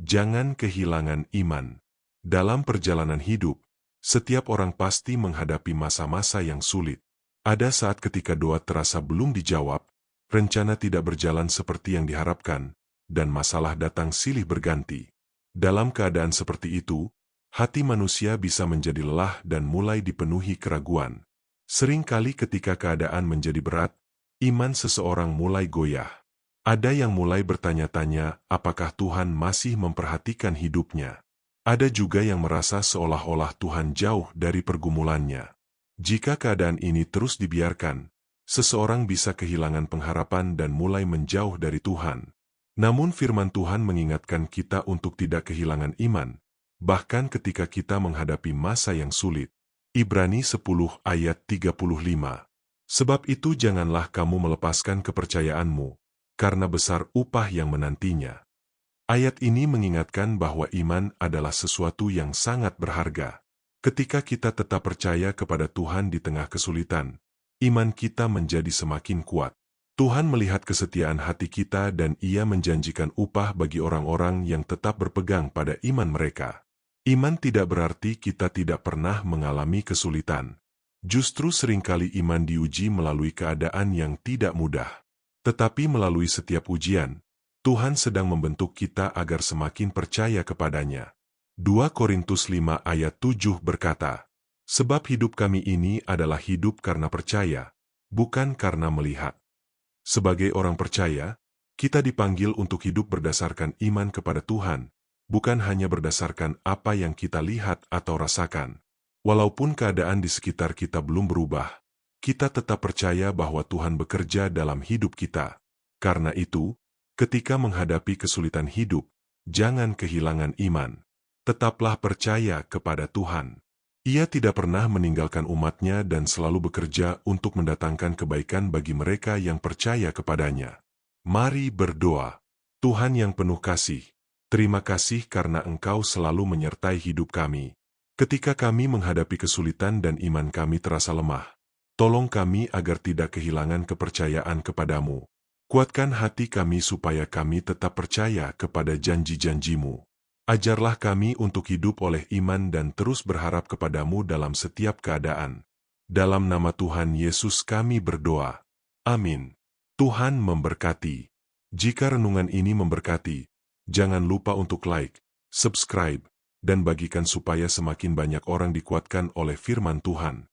Jangan kehilangan iman. Dalam perjalanan hidup, setiap orang pasti menghadapi masa-masa yang sulit. Ada saat ketika doa terasa belum dijawab, rencana tidak berjalan seperti yang diharapkan, dan masalah datang silih berganti. Dalam keadaan seperti itu, hati manusia bisa menjadi lelah dan mulai dipenuhi keraguan. Seringkali ketika keadaan menjadi berat, iman seseorang mulai goyah. Ada yang mulai bertanya-tanya apakah Tuhan masih memperhatikan hidupnya. Ada juga yang merasa seolah-olah Tuhan jauh dari pergumulannya. Jika keadaan ini terus dibiarkan, seseorang bisa kehilangan pengharapan dan mulai menjauh dari Tuhan. Namun firman Tuhan mengingatkan kita untuk tidak kehilangan iman, bahkan ketika kita menghadapi masa yang sulit. Ibrani 10 ayat 35. Sebab itu janganlah kamu melepaskan kepercayaanmu, karena besar upah yang menantinya. Ayat ini mengingatkan bahwa iman adalah sesuatu yang sangat berharga. Ketika kita tetap percaya kepada Tuhan di tengah kesulitan, iman kita menjadi semakin kuat. Tuhan melihat kesetiaan hati kita dan Ia menjanjikan upah bagi orang-orang yang tetap berpegang pada iman mereka. Iman tidak berarti kita tidak pernah mengalami kesulitan. Justru seringkali iman diuji melalui keadaan yang tidak mudah. Tetapi melalui setiap ujian, Tuhan sedang membentuk kita agar semakin percaya kepadanya. 2 Korintus 5 ayat 7 berkata, "Sebab hidup kami ini adalah hidup karena percaya, bukan karena melihat." Sebagai orang percaya, kita dipanggil untuk hidup berdasarkan iman kepada Tuhan, bukan hanya berdasarkan apa yang kita lihat atau rasakan. Walaupun keadaan di sekitar kita belum berubah, kita tetap percaya bahwa Tuhan bekerja dalam hidup kita. Karena itu, ketika menghadapi kesulitan hidup, jangan kehilangan iman. Tetaplah percaya kepada Tuhan. Ia tidak pernah meninggalkan umatnya dan selalu bekerja untuk mendatangkan kebaikan bagi mereka yang percaya kepadanya. Mari berdoa. Tuhan yang penuh kasih, terima kasih karena Engkau selalu menyertai hidup kami. Ketika kami menghadapi kesulitan dan iman kami terasa lemah, tolong kami agar tidak kehilangan kepercayaan kepadamu. Kuatkan hati kami supaya kami tetap percaya kepada janji-janji-Mu. Ajarlah kami untuk hidup oleh iman dan terus berharap kepadamu dalam setiap keadaan. Dalam nama Tuhan Yesus kami berdoa. Amin. Tuhan memberkati. Jika renungan ini memberkati, jangan lupa untuk like, subscribe, dan bagikan supaya semakin banyak orang dikuatkan oleh firman Tuhan.